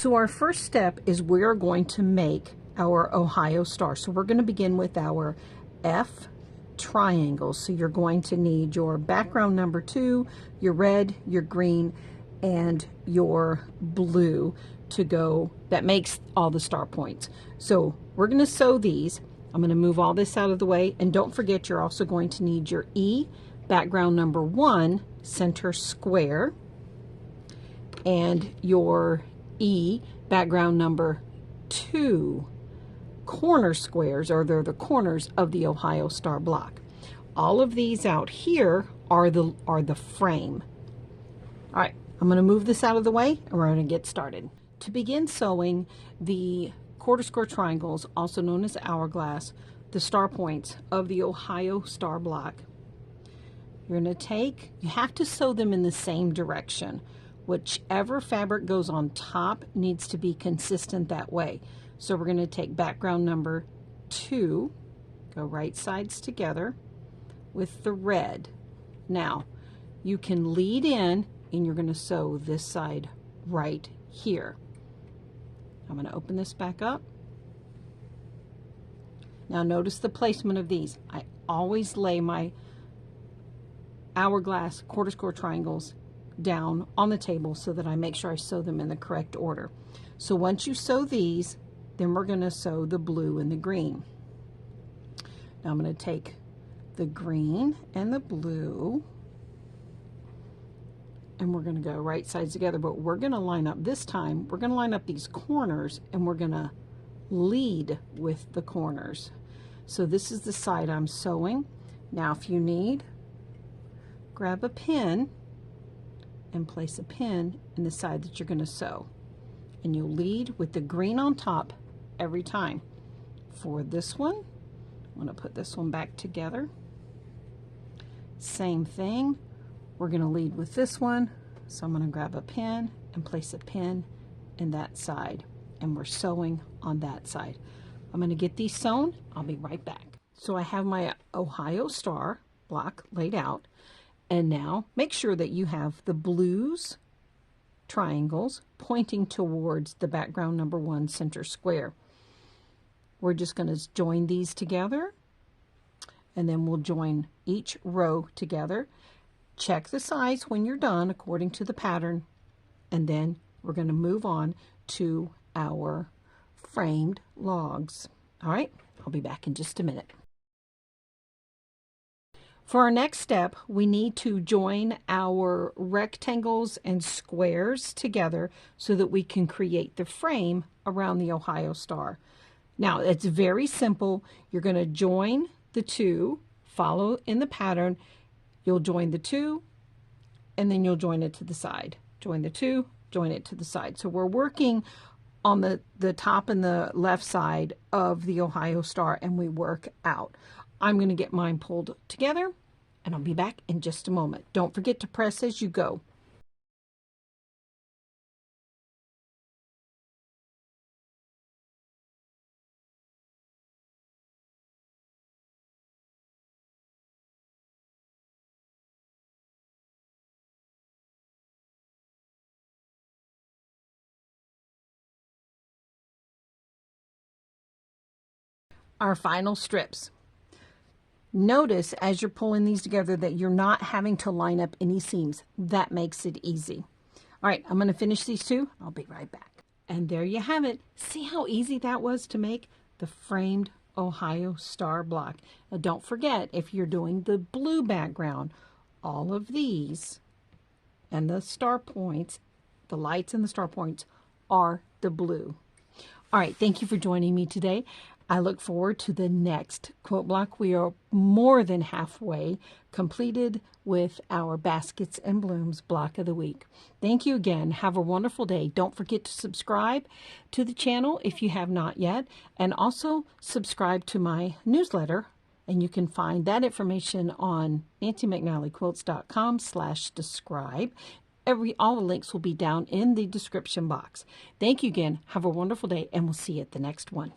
So our first step is we're going to make our Ohio star. So we're going to begin with our F triangles. So you're going to need your background number 2, your red, your green, and your blue to go, that makes all the star points. So we're going to sew these. I'm going to move all this out of the way, and don't forget you're also going to need your E, background number 1, center square, and your E, background number 2, corner squares, or they're the corners of the Ohio star block. All of these out here are the frame. All right, I'm going to move this out of the way and we're going to get started. To begin sewing the quarter square triangles, also known as hourglass, the star points of the Ohio star block, you're going to you have to sew them in the same direction. Whichever fabric goes on top needs to be consistent that way. So we're going to take background number 2, go right sides together with the red. Now, you can lead in and you're going to sew this side right here. I'm going to open this back up. Now notice the placement of these. I always lay my hourglass quarter square triangles down on the table so that I make sure I sew them in the correct order. So once you sew these, then we're going to sew the blue and the green. Now I'm going to take the green and the blue, and we're going to go right sides together, but we're going to line up this time. We're going to line up these corners and we're going to lead with the corners. So this is the side I'm sewing. Now if you need, grab a pin and place a pin in the side that you're going to sew, and you'll lead with the green on top every time. For this one, I'm going to put this one back together. Same thing, we're going to lead with this one, so I'm going to grab a pin and place a pin in that side, and we're sewing on that side. I'm going to get these sewn. I'll be right back. So I have my Ohio star block laid out. And now make sure that you have the blues triangles pointing towards the background number 1 center square. We're just going to join these together, and then we'll join each row together. Check the size when you're done according to the pattern, and then we're going to move on to our framed logs. All right, I'll be back in just a minute. For our next step, we need to join our rectangles and squares together so that we can create the frame around the Ohio star. Now, it's very simple. You're going to join the 2, follow in the pattern. You'll join the 2, and then you'll join it to the side. Join the 2, join it to the side. So we're working on the top and the left side of the Ohio star, and we work out. I'm going to get mine pulled together, and I'll be back in just a moment. Don't forget to press as you go. Our final strips. Notice as you're pulling these together that you're not having to line up any seams. That makes it easy. All right, I'm going to finish these 2. I'll be right back. And there you have it. See how easy that was to make the framed Ohio star block. Now don't forget, if you're doing the blue background, all of these and the star points, the lights and the star points are the blue. All right, thank you for joining me today. I look forward to the next quote block. We are more than halfway completed with our Baskets and Blooms block of the week. Thank you again. Have a wonderful day. Don't forget to subscribe to the channel if you have not yet, and also subscribe to my newsletter. And you can find that information on nancymcnallyquilts.com/subscribe. All the links will be down in the description box. Thank you again. Have a wonderful day, and we'll see you at the next one.